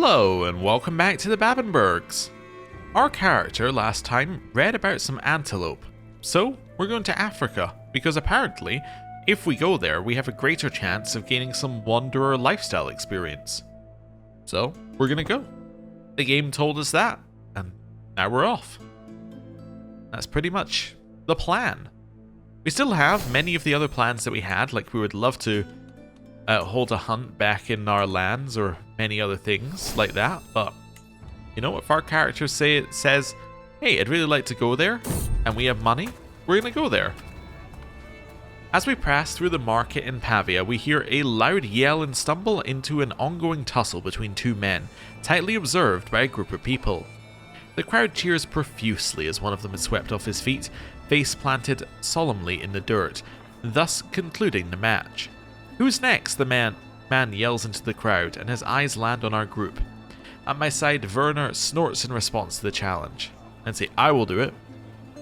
Hello and welcome back to the Babenbergs. Our character last time read about some antelope, so we're going to Africa because apparently if we go there we have a greater chance of gaining some wanderer lifestyle experience. So we're gonna go. The game told us that and now we're off. That's pretty much the plan. We still have many of the other plans that we had, like we would love to hold a hunt back in our lands or many other things like that, but you know, if our character says, hey, I'd really like to go there and we have money, we're gonna go there. As we pass through the market in Pavia, we hear a loud yell and stumble into an ongoing tussle between two men, tightly observed by a group of people. The crowd cheers profusely as one of them is swept off his feet, face planted solemnly in the dirt, thus concluding the match. Who's next? The man yells into the crowd, and his eyes land on our group. At my side, Werner snorts in response to the challenge, and say, I will do it.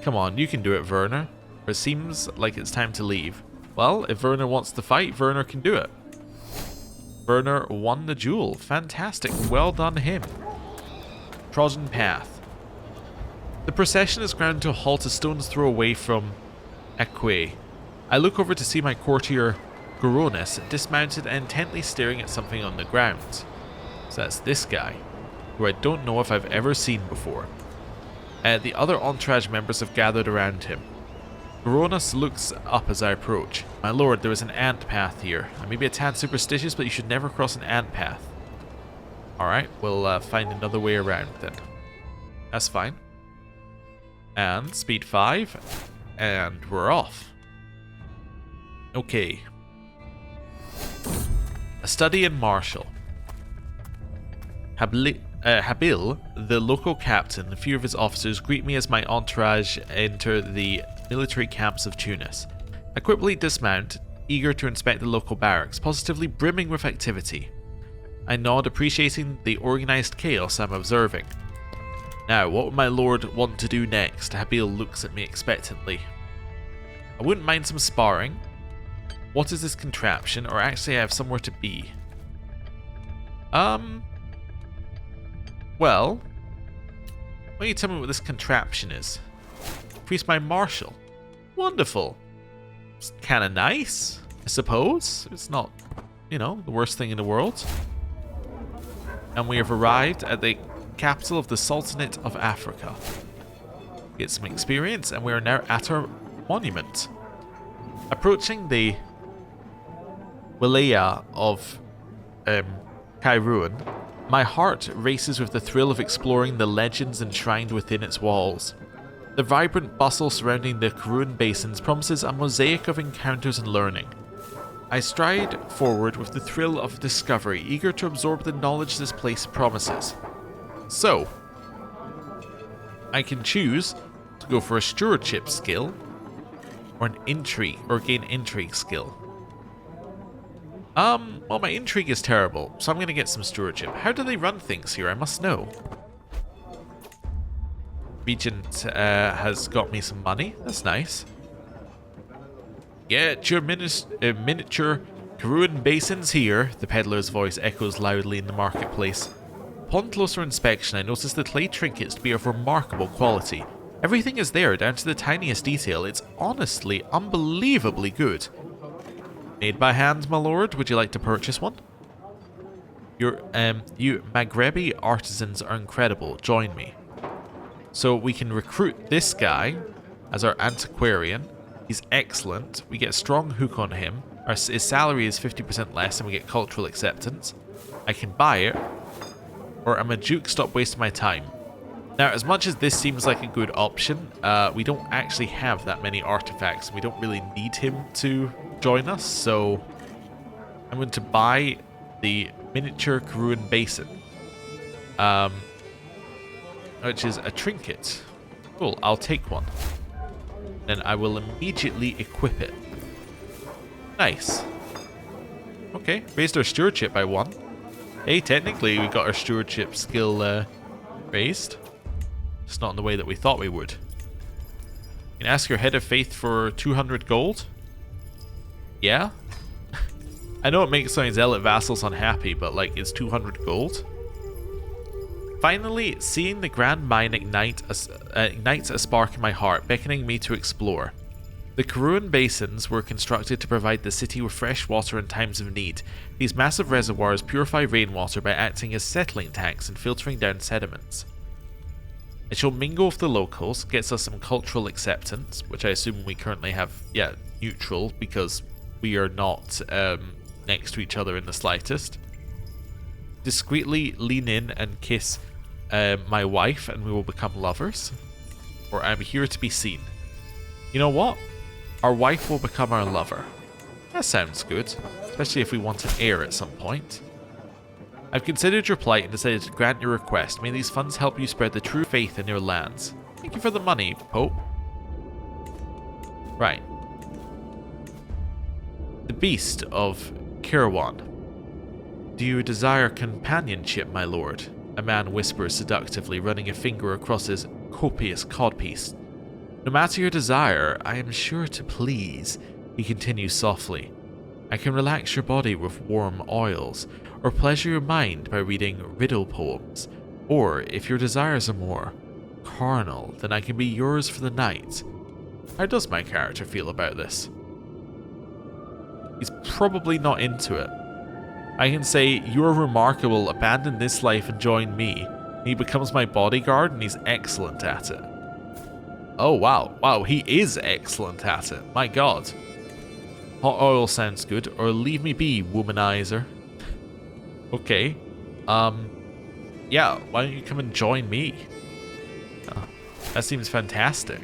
Come on, you can do it, Werner. It seems like it's time to leave. Well, if Werner wants to fight, Werner can do it. Werner won the duel. Fantastic. Well done him. Trodden path. The procession is ground to a halt a stone's throw away from Aquay. I look over to see my courtier Coronations dismounted and intently staring at something on the ground. So that's this guy, who I don't know if I've ever seen before. The other entourage members have gathered around him. Coronations looks up as I approach. My lord, there is an ant path here. I may be a tad superstitious, but you should never cross an ant path. Alright, we'll find another way around then. That's fine. And speed 5, and we're off. Okay. A study in martial. Habil, the local captain, and a few of his officers greet me as my entourage enter the military camps of Tunis. I quickly dismount, eager to inspect the local barracks, positively brimming with activity. I nod, appreciating the organized chaos I'm observing. Now, what would my lord want to do next? Habil looks at me expectantly. I wouldn't mind some sparring. What is this contraption? Or actually, I have somewhere to be. Well, why don't you tell me what this contraption is? Increase my martial. Wonderful. It's kind of nice, I suppose. It's not, you know, the worst thing in the world. And we have arrived at the capital of the Sultanate of Africa. Get some experience, and we are now at our monument. Approaching the Wilaya of Kairouan, my heart races with the thrill of exploring the legends enshrined within its walls. The vibrant bustle surrounding the Kairouan Basins promises a mosaic of encounters and learning. I stride forward with the thrill of discovery, eager to absorb the knowledge this place promises. So, I can choose to go for a stewardship skill or an intrigue, or gain intrigue skill. Well, my intrigue is terrible, so I'm going to get some stewardship. How do they run things here? I must know. Regent has got me some money. That's nice. Get your miniature Kairouan Basins here, the peddler's voice echoes loudly in the marketplace. Upon closer inspection, I notice the clay trinkets to be of remarkable quality. Everything is there, down to the tiniest detail. It's honestly unbelievably good. Made by hand, my lord. Would you like to purchase one? You Maghrebi artisans are incredible. Join me. So we can recruit this guy as our antiquarian. He's excellent. We get a strong hook on him. His salary is 50% less, and we get cultural acceptance. I can buy it, or I'm a duke. Stop wasting my time. Now, as much as this seems like a good option, we don't actually have that many artifacts, and we don't really need him to join us, so I'm going to buy the miniature Kairouan Basin, which is a trinket. Cool, I'll take one. Then I will immediately equip it. Nice. Okay, raised our stewardship by 1. Hey, technically we got our stewardship skill raised. It's not in the way that we thought we would. You can ask your head of faith for 200 gold. Yeah? I know it makes some zealot vassals unhappy, but like, it's 200 gold. Finally, seeing the grand mine ignites a spark in my heart, beckoning me to explore. The Kairouan Basins were constructed to provide the city with fresh water in times of need. These massive reservoirs purify rainwater by acting as settling tanks and filtering down sediments. It shall mingle with the locals, gets us some cultural acceptance, which I assume we currently have, neutral, because we are not next to each other in the slightest. Discreetly lean in and kiss my wife and we will become lovers. Or I'm here to be seen. You know what? Our wife will become our lover. That sounds good, especially if we want an heir at some point. I've considered your plight and decided to grant your request. May these funds help you spread the true faith in your lands. Thank you for the money, Pope. Right. The Beast of Kairouan. Do you desire companionship, my lord? A man whispers seductively, running a finger across his copious codpiece. No matter your desire, I am sure to please, he continues softly. I can relax your body with warm oils, or pleasure your mind by reading riddle poems, or if your desires are more carnal, then I can be yours for the night. How does my character feel about this? He's probably not into it. I can say, you're remarkable, abandon this life and join me. He becomes my bodyguard and he's excellent at it. Oh wow, he is excellent at it, my god. Hot oil sounds good, or leave me be, womanizer. Okay, yeah, why don't you come and join me? That seems fantastic.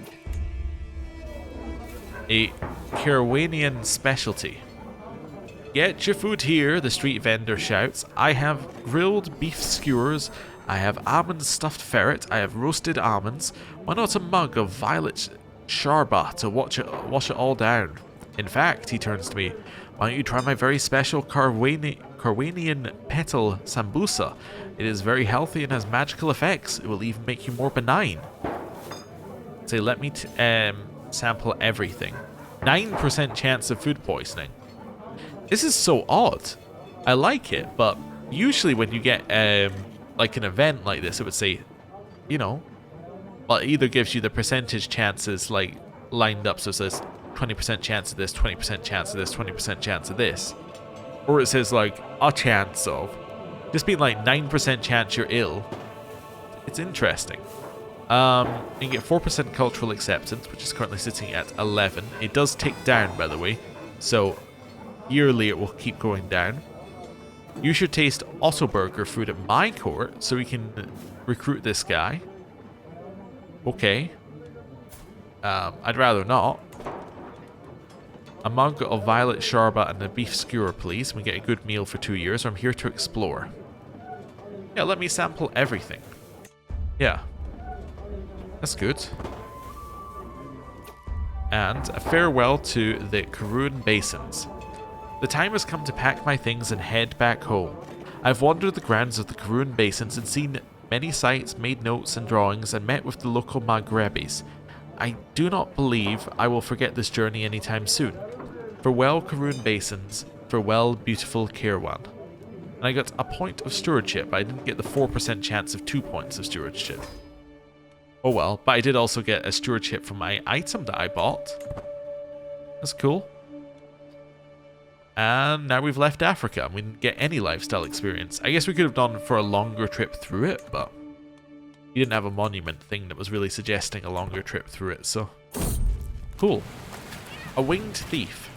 A Kairouanian specialty. Get your food here, the street vendor shouts. I have grilled beef skewers, I have almond stuffed ferret, I have roasted almonds. Why not a mug of violet sharbat to wash it all down? In fact, he turns to me, why don't you try my very special Kairouanian petal sambusa? It is very healthy and has magical effects. It will even make you more benign. So let me sample everything. 9% chance of food poisoning. This is so odd. I like it, but usually when you get like an event like this, it would say, you know, well, it either gives you the percentage chances like lined up, so it says 20% chance of this, 20% chance of this, 20% chance of this, or it says like a chance of. Just being like 9% chance you're ill. It's interesting. You get 4% cultural acceptance, which is currently sitting at 11. It does tick down, by the way, so yearly it will keep going down. You should taste Ottoburger food at my court, so we can recruit this guy. Okay. I'd rather not. A mug of violet sharbat and a beef skewer, please. We get a good meal for 2 years. I'm here to explore. Yeah, let me sample everything. Yeah. That's good. And a farewell to the Kairouan Basins. The time has come to pack my things and head back home. I've wandered the grounds of the Kairouan Basins and seen many sights, made notes and drawings, and met with the local Maghrebis. I do not believe I will forget this journey anytime soon. Farewell, Kairouan Basins. Farewell, beautiful Kairouan. And I got a point of stewardship, but I didn't get the 4% chance of 2 points of stewardship. Oh well, but I did also get a stewardship from my item that I bought. That's cool. And now we've left Africa and we didn't get any lifestyle experience. I guess we could have done for a longer trip through it, but you didn't have a monument thing that was really suggesting a longer trip through it, so cool. A winged thief.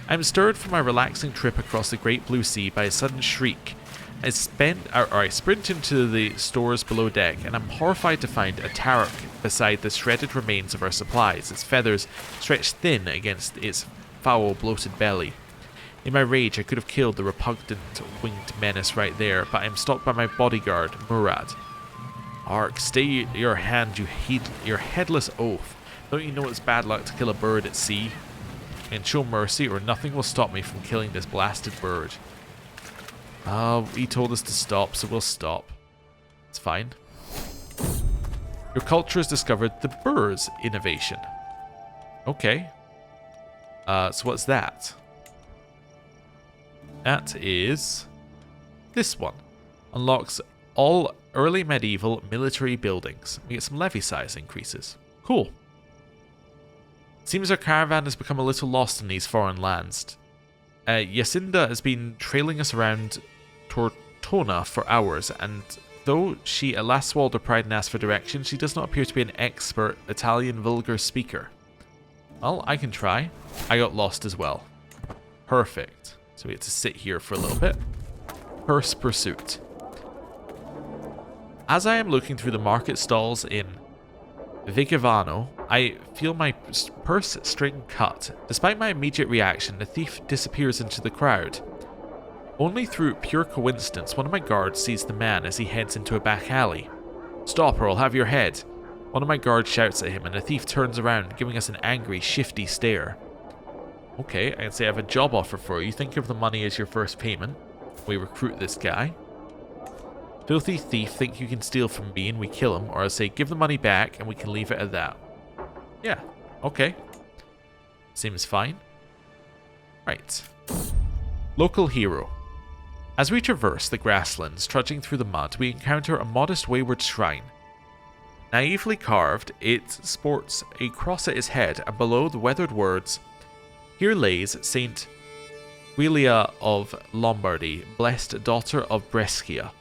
I'm stirred from my relaxing trip across the great blue sea by a sudden shriek. I sprint into the stores below deck, and I'm horrified to find a Tarok beside the shredded remains of our supplies, its feathers stretched thin against its foul, bloated belly. In my rage, I could have killed the repugnant winged menace right there, but I am stopped by my bodyguard, Murad. Ark, stay your hand, your headless oaf. Don't you know it's bad luck to kill a bird at sea? And show mercy, or nothing will stop me from killing this blasted bird. He told us to stop, so we'll stop. It's fine. Your culture has discovered the burrs innovation. Okay. So what's that? That is this one. Unlocks all early medieval military buildings. We get some levy size increases. Cool. Seems our caravan has become a little lost in these foreign lands. Yacinda has been trailing us around Tortona for hours, and though she at last swallowed her pride and asked for direction, she does not appear to be an expert Italian vulgar speaker. Well, I can try. I got lost as well. Perfect. So we have to sit here for a little bit. Purse pursuit. As I am looking through the market stalls in Vigevano, I feel my purse string cut. Despite my immediate reaction, the thief disappears into the crowd. Only through pure coincidence, one of my guards sees the man as he heads into a back alley. "Stop or I'll have your head." One of my guards shouts at him and the thief turns around, giving us an angry, shifty stare. Okay, I can say I have a job offer for you. Think of the money as your first payment. We recruit this guy. Filthy thief, think you can steal from me and we kill him, or I'll say give the money back and we can leave it at that. Yeah, okay. Seems fine. Right. Local hero. As we traverse the grasslands, trudging through the mud, we encounter a modest wayward shrine. Naively carved, it sports a cross at its head, and below the weathered words, "Here lays Saint Giulia of Lombardy, blessed daughter of Brescia."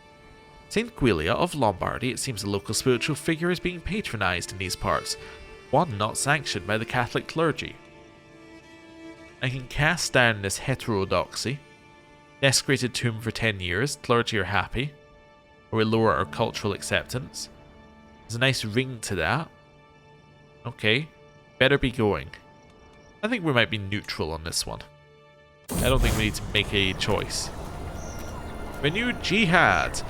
Saint Giulia of Lombardy, it seems a local spiritual figure, is being patronized in these parts, one not sanctioned by the Catholic clergy. I can cast down this heterodoxy. Desecrated tomb for 10 years, clergy are happy, or we lower our cultural acceptance. There's a nice ring to that. Okay, better be going. I think we might be neutral on this one. I don't think we need to make a choice. Renewed jihad.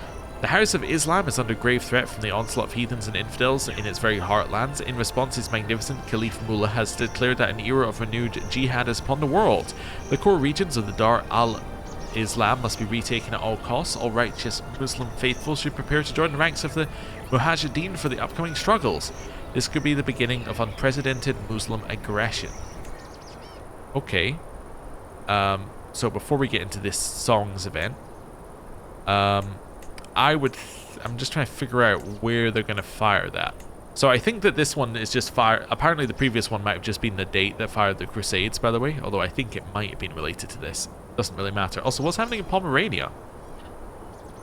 The House of Islam is under grave threat from the onslaught of heathens and infidels in its very heartlands. In response, His Magnificent Caliph Mullah has declared that an era of renewed jihad is upon the world. The core regions of the Dar al-Islam must be retaken at all costs. All righteous Muslim faithful should prepare to join the ranks of the Mujahideen for the upcoming struggles. This could be the beginning of unprecedented Muslim aggression. Okay. So before we get into this songs event, I'm just trying to figure out where they're going to fire that. So I think that this one is just fire. Apparently the previous one might have just been the date that fired the Crusades, by the way. Although I think it might have been related to this. Doesn't really matter. Also, what's happening in Pomerania?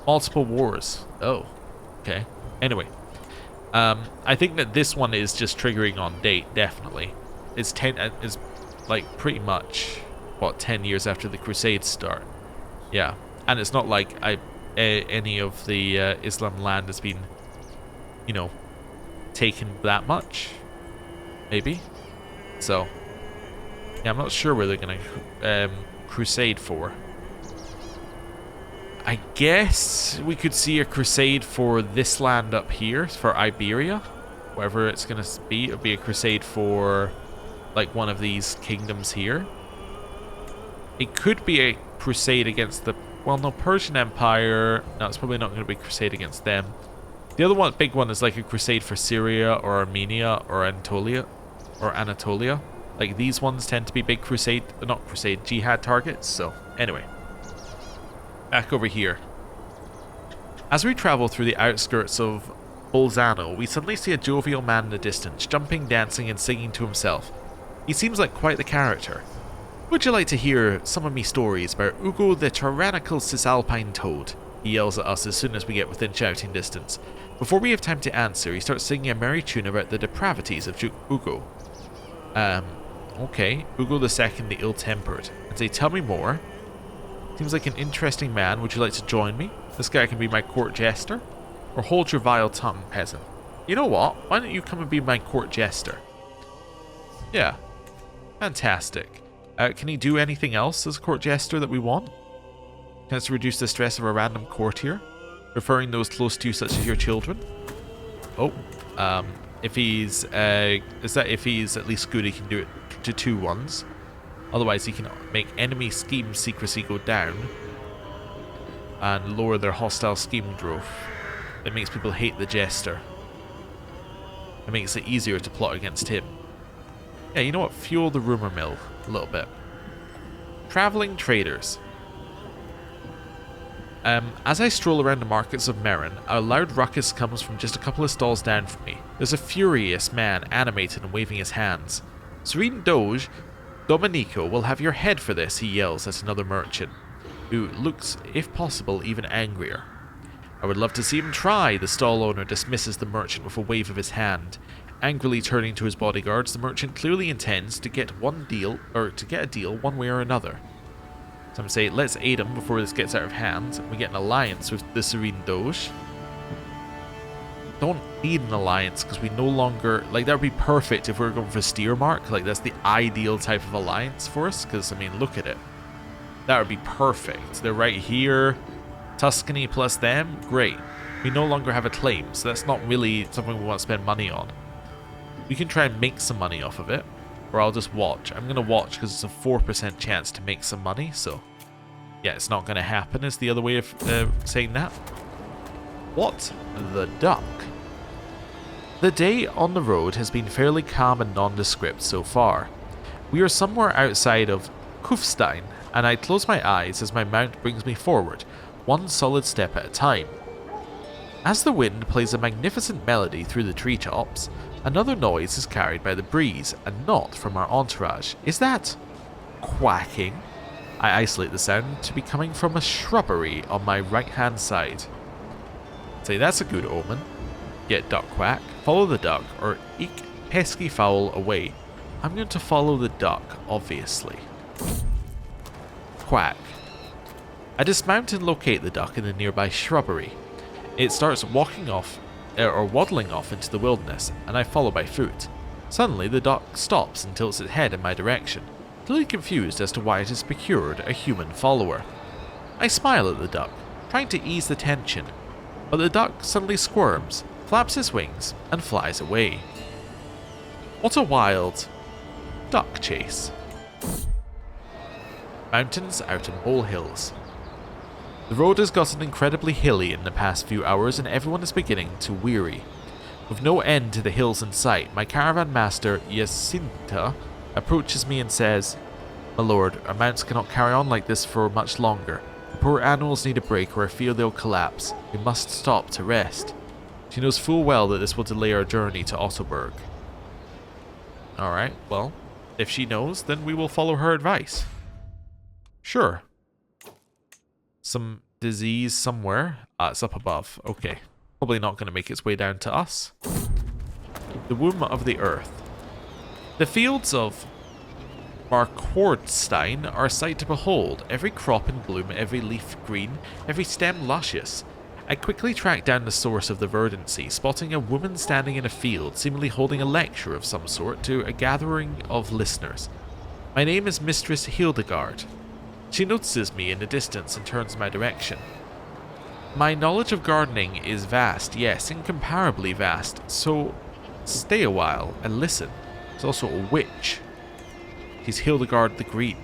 Multiple wars. Oh, okay. Anyway. I think that this one is just triggering on date, definitely. It's like pretty much, what, 10 years after the Crusades start. Yeah. And it's not like any of the Islam land has been, you know, taken that much. Maybe. So, yeah, I'm not sure where they're going to crusade for. I guess we could see a crusade for this land up here, for Iberia. Wherever it's going to be. It'll be a crusade for, like, one of these kingdoms here. It could be a crusade against the... Well, no, Persian Empire. No, it's probably not going to be a crusade against them. The other one, big one, is like a crusade for Syria or Armenia or Anatolia. Like, these ones tend to be big crusade, not crusade, jihad targets. So, anyway. Back over here. As we travel through the outskirts of Bolzano, we suddenly see a jovial man in the distance, jumping, dancing, and singing to himself. He seems like quite the character. Would you like to hear some of me stories about Ugo the tyrannical Cisalpine toad? He yells at us as soon as we get within shouting distance. Before we have time to answer, he starts singing a merry tune about the depravities of Ugo. Okay, Ugo II the ill-tempered. And say, tell me more. Seems like an interesting man. Would you like to join me? This guy can be my court jester. Or hold your vile tongue, peasant. You know what? Why don't you come and be my court jester? Yeah. Fantastic. Can he do anything else as a court jester that we want? Can it reduce the stress of a random courtier? Referring those close to you such as your children? Oh. If he's at least good, he can do it to 2 ones. Otherwise, he can make enemy scheme secrecy go down and lower their hostile scheme growth. It makes people hate the jester. It makes it easier to plot against him. Yeah, you know what? Fuel the rumor mill a little bit. Traveling traders. As I stroll around the markets of Merin, a loud ruckus comes from just a couple of stalls down from me. There's a furious man animated and waving his hands. Serene Doge, Domenico will have your head for this, he yells at another merchant, who looks, if possible, even angrier. I would love to see him try, the stall owner dismisses the merchant with a wave of his hand. Angrily turning to his bodyguards, the merchant clearly intends to get a deal one way or another. So I'm saying, let's aid him before this gets out of hand. We get an alliance with the Serene Doge. Don't need an alliance because we no longer... Like, that would be perfect if we were going for Steermark. Like, that's the ideal type of alliance for us. Because, I mean, look at it. That would be perfect. They're right here. Tuscany plus them. Great. We no longer have a claim. So that's not really something we want to spend money on. We can try and make some money off of it. Or I'll just watch. I'm going to watch because it's a 4% chance to make some money. So, yeah, it's not going to happen is the other way of saying that. What the duck? The day on the road has been fairly calm and nondescript so far. We are somewhere outside of Kufstein, and I close my eyes as my mount brings me forward, one solid step at a time. As the wind plays a magnificent melody through the treetops, another noise is carried by the breeze, and not from our entourage. Is that quacking? I isolate the sound to be coming from a shrubbery on my right-hand side. Say, that's a good omen. Get duck quack, follow the duck, or eke pesky fowl away. I'm going to follow the duck, obviously. Quack. I dismount and locate the duck in the nearby shrubbery. It starts waddling off into the wilderness, and I follow by foot. Suddenly, the duck stops and tilts its head in my direction, clearly confused as to why it has procured a human follower. I smile at the duck, trying to ease the tension, but the duck suddenly squirms, flaps its wings, and flies away. What a wild duck chase. Mountains out in molehills. The road has gotten incredibly hilly in the past few hours and everyone is beginning to weary. With no end to the hills in sight, my caravan master Jacinta approaches me and says, "My lord, our mounts cannot carry on like this for much longer. The poor animals need a break or I fear they'll collapse. We must stop to rest." She knows full well that this will delay our journey to Ottoberg. Alright, well, if she knows, then we will follow her advice. Sure. Some disease somewhere. It's up above. Okay. Probably not going to make its way down to us. The womb of the earth. The fields of Marquardstein are a sight to behold. Every crop in bloom, every leaf green, every stem luscious. I quickly track down the source of the verdancy, spotting a woman standing in a field, seemingly holding a lecture of some sort to a gathering of listeners. My name is Mistress Hildegard. She notices me in the distance and turns my direction. My knowledge of gardening is vast, yes, incomparably vast, so stay a while and listen. There's also a witch. She's Hildegard the Green.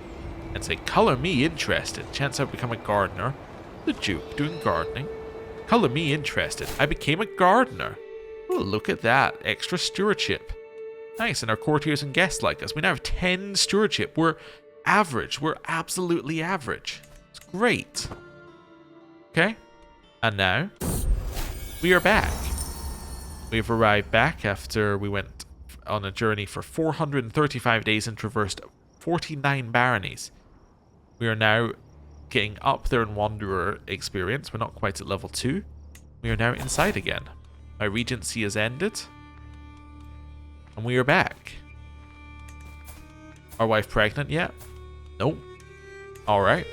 And say, colour me interested. Chance I've become a gardener. The Duke doing gardening. Colour me interested. I became a gardener. Oh, look at that. Extra stewardship. Nice, and our courtiers and guests like us. We now have 10 stewardship. We're average. We're absolutely average. It's great. Okay. And now, we are back. We've arrived back after we went on a journey for 435 days and traversed 49 baronies. We are now getting up there in Wanderer experience. We're not quite at level 2. We are now inside again. My regency has ended. And we are back. Our wife pregnant yet? Nope. Alright.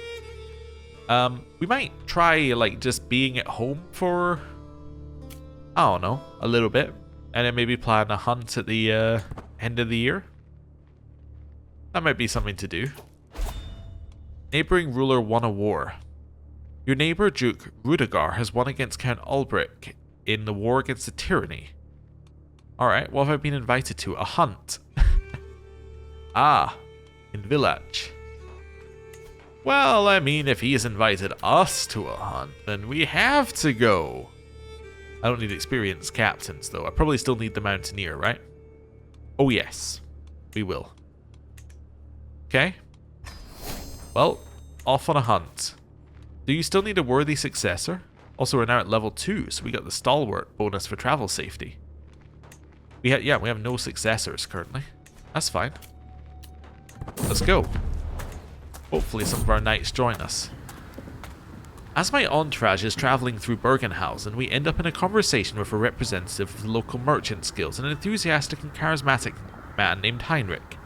We might try, like, just being at home for, I don't know, a little bit. And then maybe plan a hunt at the end of the year. That might be something to do. Neighbouring ruler won a war. Your neighbour Duke Rudiger has won against Count Ulbrich in the war against the tyranny. Alright, what have I been invited to? A hunt. Ah, in Village. Well, I mean, if he's invited us to a hunt, then we have to go. I don't need experienced captains, though. I probably still need the mountaineer, right? Oh, yes. We will. Okay. Well, off on a hunt. Do you still need a worthy successor? Also, we're now at level 2, so we got the stalwart bonus for travel safety. We have no successors currently. That's fine. Let's go. Hopefully some of our knights join us. As my entourage is travelling through Bergenhausen, we end up in a conversation with a representative of the local merchant guilds, an enthusiastic and charismatic man named Heinrich.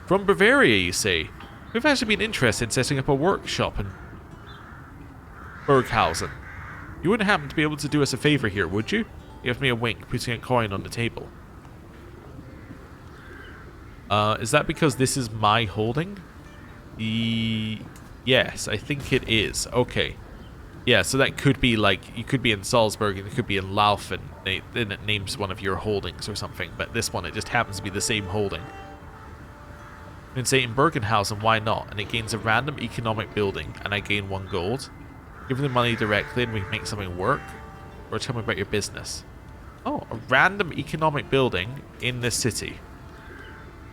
From Bavaria, you say? We've actually been interested in setting up a workshop in Berghausen. You wouldn't happen to be able to do us a favour here, would you? He gave me a wink, putting a coin on the table. Is that because this is my holding? Yes, I think it is. Okay. Yeah, so that could be like, you could be in Salzburg and it could be in Laufen. Then it names one of your holdings or something, but this one, it just happens to be the same holding. You can say in Bergenhausen, why not? And it gains a random economic building, and I gain 1 gold. Give them the money directly and we make something work. Or tell me about your business. Oh, a random economic building in this city.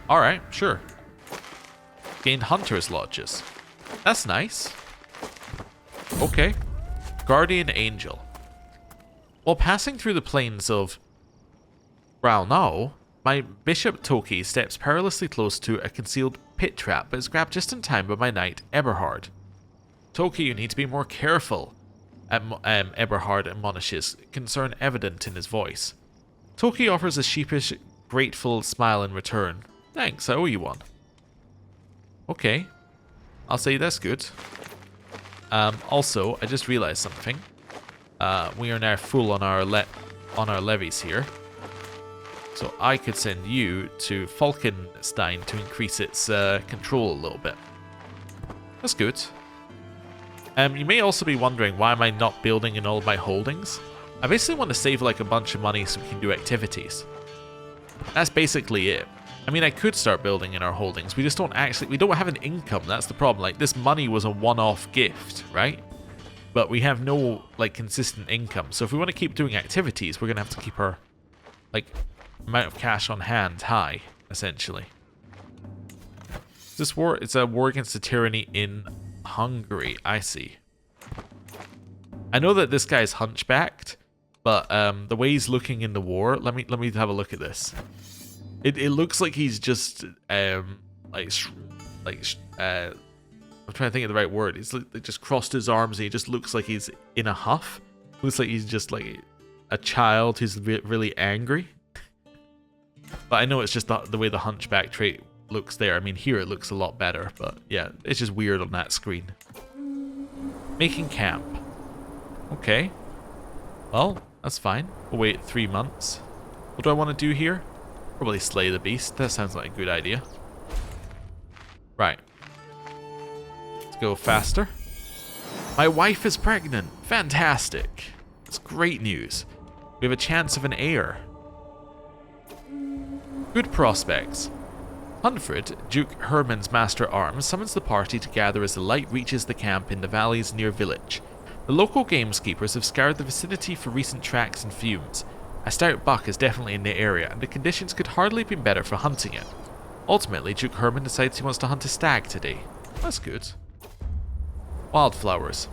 Alright, sure. Gained hunters' lodges. That's nice. Okay. Guardian Angel. While passing through the plains of Braunau, my Bishop Toki steps perilously close to a concealed pit trap, but is grabbed just in time by my knight Eberhard. Toki, you need to be more careful, Eberhard admonishes, concern evident in his voice. Toki offers a sheepish, grateful smile in return. Thanks, I owe you one. Okay. I'll say that's good. Also, I just realized something. We are now full on our levies here. So I could send you to Falkenstein to increase its control a little bit. That's good. You may also be wondering, why am I not building in all of my holdings? I basically want to save like a bunch of money so we can do activities. That's basically it. I mean, I could start building in our holdings. We just don't we don't have an income. That's the problem. Like, this money was a one-off gift, right? But we have no, like, consistent income. So if we want to keep doing activities, we're going to have to keep our, like, amount of cash on hand high, essentially. This war, it's a war against the tyranny in Hungary. I see. I know that this guy's hunchbacked, but the way he's looking in the war, let me have a look at this. It looks like he's just I'm trying to think of the right word. He's just crossed his arms and he just looks like he's in a huff. Looks like he's just like a child who's really angry. But I know it's just the way the hunchback trait looks there. I mean, here it looks a lot better, but yeah, it's just weird on that screen. Making camp. Okay. Well, that's fine. We'll wait 3 months. What do I want to do here? Probably slay the beast. That sounds like a good idea. Right. Let's go faster. My wife is pregnant. Fantastic. That's great news. We have a chance of an heir. Good prospects. Hunfred, Duke Herman's master-arms, summons the party to gather as the light reaches the camp in the valleys near village. The local gameskeepers have scoured the vicinity for recent tracks and fumes. A stout buck is definitely in the area, and the conditions could hardly have been better for hunting it. Ultimately, Duke Herman decides he wants to hunt a stag today. That's good. Wildflowers.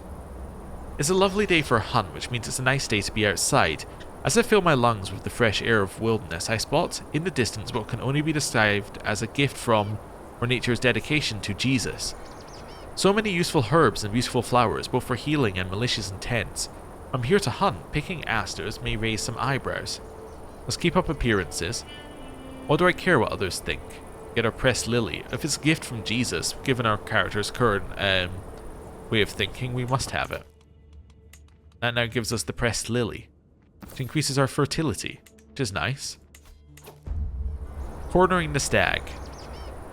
It's a lovely day for a hunt, which means it's a nice day to be outside. As I fill my lungs with the fresh air of wilderness, I spot in the distance what can only be described as a gift from, or nature's dedication to, Jesus. So many useful herbs and beautiful flowers, both for healing and malicious intents. I'm here to hunt. Picking asters may raise some eyebrows. Let's keep up appearances. What do I care what others think? Get our pressed lily. If it's a gift from Jesus, given our character's current way of thinking, we must have it. That now gives us the pressed lily, which increases our fertility, which is nice. Cornering the stag.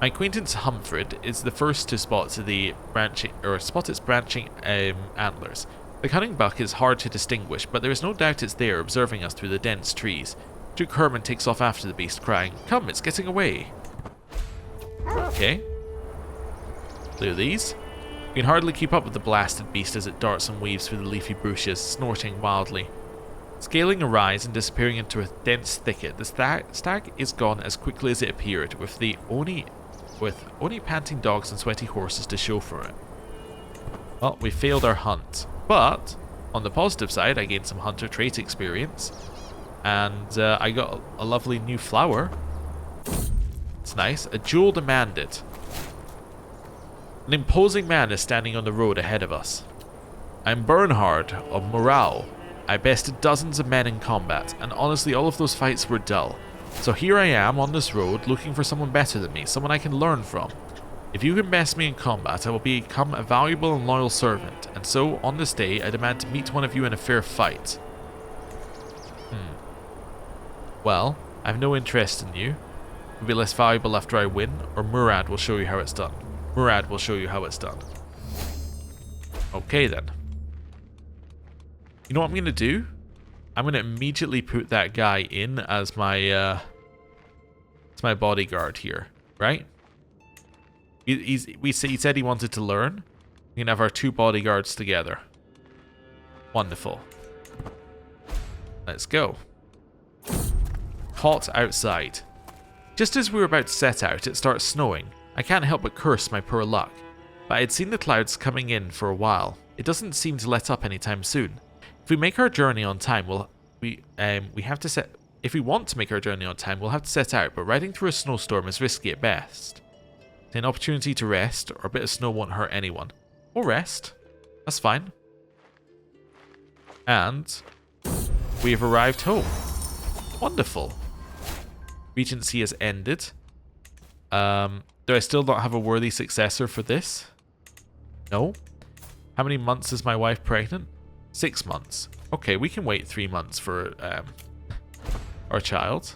My acquaintance Humfred is the first to spot its branching antlers. The cunning buck is hard to distinguish, but there is no doubt it's there, observing us through the dense trees. Duke Herman takes off after the beast, crying, "Come, it's getting away!" Okay. Clear these. We can hardly keep up with the blasted beast as it darts and weaves through the leafy bushes, snorting wildly. Scaling a rise and disappearing into a dense thicket, the stag is gone as quickly as it appeared, with only panting dogs and sweaty horses to show for it. Well, we failed our hunt. But, on the positive side, I gained some hunter trait experience. And I got a lovely new flower. It's nice. A jewel demanded. An imposing man is standing on the road ahead of us. I'm Bernhard of Morale. I bested dozens of men in combat, and honestly all of those fights were dull. So here I am on this road looking for someone better than me, someone I can learn from. If you can best me in combat, I will become a valuable and loyal servant, and so on this day I demand to meet one of you in a fair fight. Well, I have no interest in you. You'll be less valuable after I win, or Murad will show you how it's done. Murad will show you how it's done. Okay then. You know what I'm going to do? I'm going to immediately put that guy in as my bodyguard here, right? He said he wanted to learn. We can have our 2 bodyguards together. Wonderful. Let's go. Caught outside. Just as we were about to set out, it starts snowing. I can't help but curse my poor luck. But I had seen the clouds coming in for a while. It doesn't seem to let up anytime soon. If we make our journey on time, if we want to make our journey on time, we'll have to set out, but riding through a snowstorm is risky at best. An opportunity to rest, or a bit of snow won't hurt anyone. We'll rest. That's fine. And we have arrived home. Wonderful. Regency has ended. Do I still not have a worthy successor for this? No. How many months is my wife pregnant? 6 months. Okay, we can wait 3 months for our child.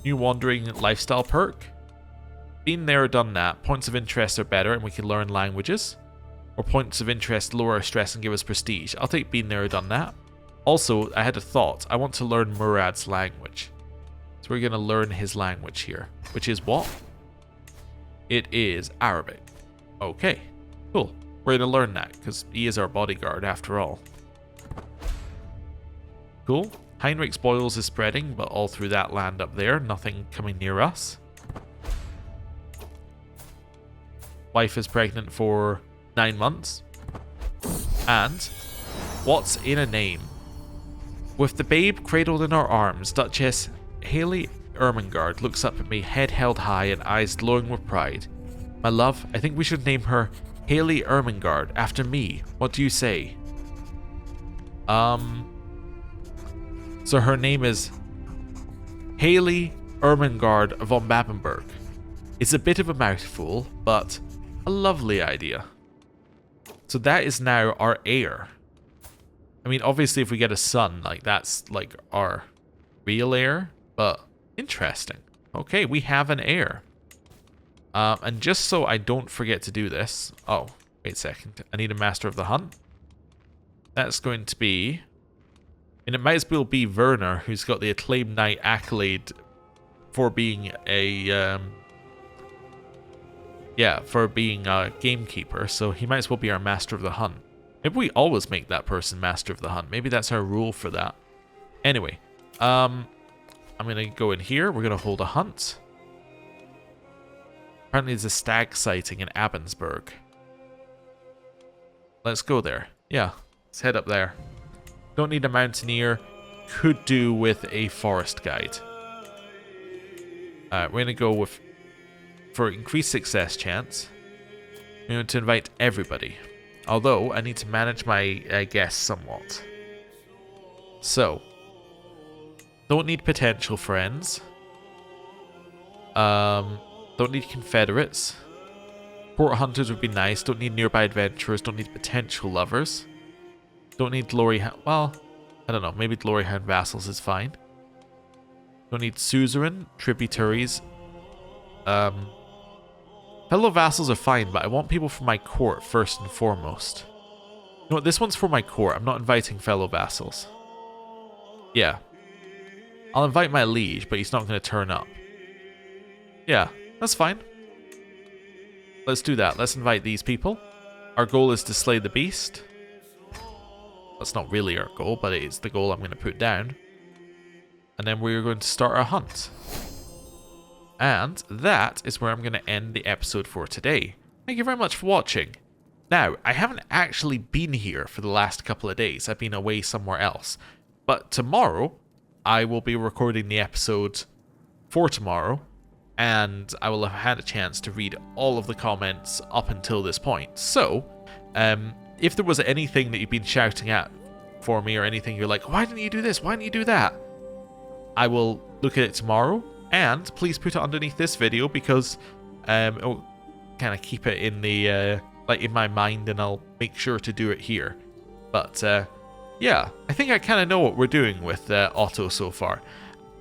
New wandering lifestyle perk. Been there, done that. Points of interest are better and we can learn languages. Or points of interest lower our stress and give us prestige. I'll take been there, done that. Also, I had a thought. I want to learn Murad's language. So we're going to learn his language here. Which is what? It is Arabic. Okay, cool. We're going to learn that because he is our bodyguard after all. Cool. Heinrich's boils is spreading, but all through that land up there. Nothing coming near us. Wife is pregnant for 9 months. And what's in a name? With the babe cradled in our arms, Duchess Haley Ermengarde looks up at me, head held high and eyes glowing with pride. My love, I think we should name her Haley Ermengarde after me. What do you say? So her name is Haley Ermengarde von Babenberg. It's a bit of a mouthful, but a lovely idea. So that is now our heir. I mean, obviously if we get a son, like that's like our real heir, but interesting. Okay, we have an heir. And just so I don't forget to do this. Oh, wait a second. I need a master of the hunt. That's going to be... And it might as well be Werner, who's got the acclaimed knight accolade for being a... for being a gamekeeper. So he might as well be our master of the hunt. Maybe we always make that person master of the hunt. Maybe that's our rule for that. Anyway, I'm going to go in here. We're going to hold a hunt. Apparently there's a stag sighting in Babenberg. Let's go there. Yeah, let's head up there. Don't need a mountaineer. Could do with a forest guide. We're going to go with... For increased success chance, we're going to invite everybody. Although, I need to manage my guests somewhat. So, don't need potential friends. Don't need confederates. Port hunters would be nice. Don't need nearby adventurers. Don't need potential lovers. Don't need glory hound. Well, I don't know. Maybe glory hound vassals is fine. Don't need suzerain, tributaries. Fellow vassals are fine, but I want people from my court first and foremost. You know what? This one's for my court. I'm not inviting fellow vassals. Yeah. I'll invite my liege, but he's not going to turn up. Yeah, that's fine. Let's do that. Let's invite these people. Our goal is to slay the beast. That's not really our goal, but it is the goal I'm going to put down. And then we're going to start our hunt. And that is where I'm going to end the episode for today. Thank you very much for watching. Now, I haven't actually been here for the last couple of days. I've been away somewhere else. But tomorrow, I will be recording the episode for tomorrow, and I will have had a chance to read all of the comments up until this point. So, if there was anything that you've been shouting at for me or anything you're like, why didn't you do this? Why didn't you do that? I will look at it tomorrow, and please put it underneath this video because it'll kind of keep it in the in my mind, and I'll make sure to do it here. But yeah, I think I kind of know what we're doing with Otto so far.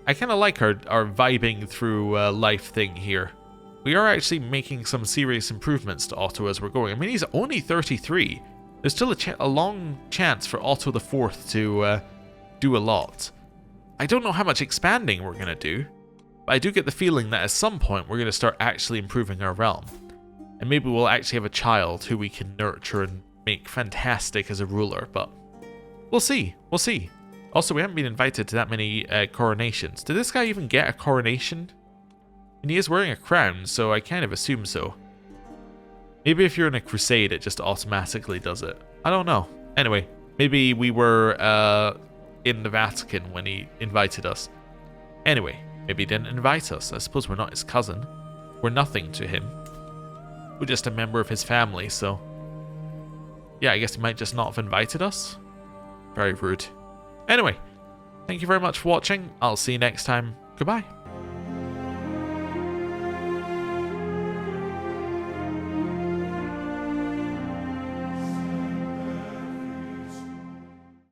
I kind of like our vibing through life thing here. We are actually making some serious improvements to Otto as we're going. I mean, he's only 33. There's still a long chance for Otto IV to do a lot. I don't know how much expanding we're going to do, but I do get the feeling that at some point we're going to start actually improving our realm. And maybe we'll actually have a child who we can nurture and make fantastic as a ruler, but we'll see. We'll see. Also, we haven't been invited to that many coronations. Did this guy even get a coronation? And he is wearing a crown, so I kind of assume so. Maybe if you're in a crusade, it just automatically does it. I don't know. Anyway, maybe we were in the Vatican when he invited us. Anyway, maybe he didn't invite us. I suppose we're not his cousin. We're nothing to him. We're just a member of his family, so... yeah, I guess he might just not have invited us. Very rude. Anyway, thank you very much for watching. I'll see you next time. Goodbye.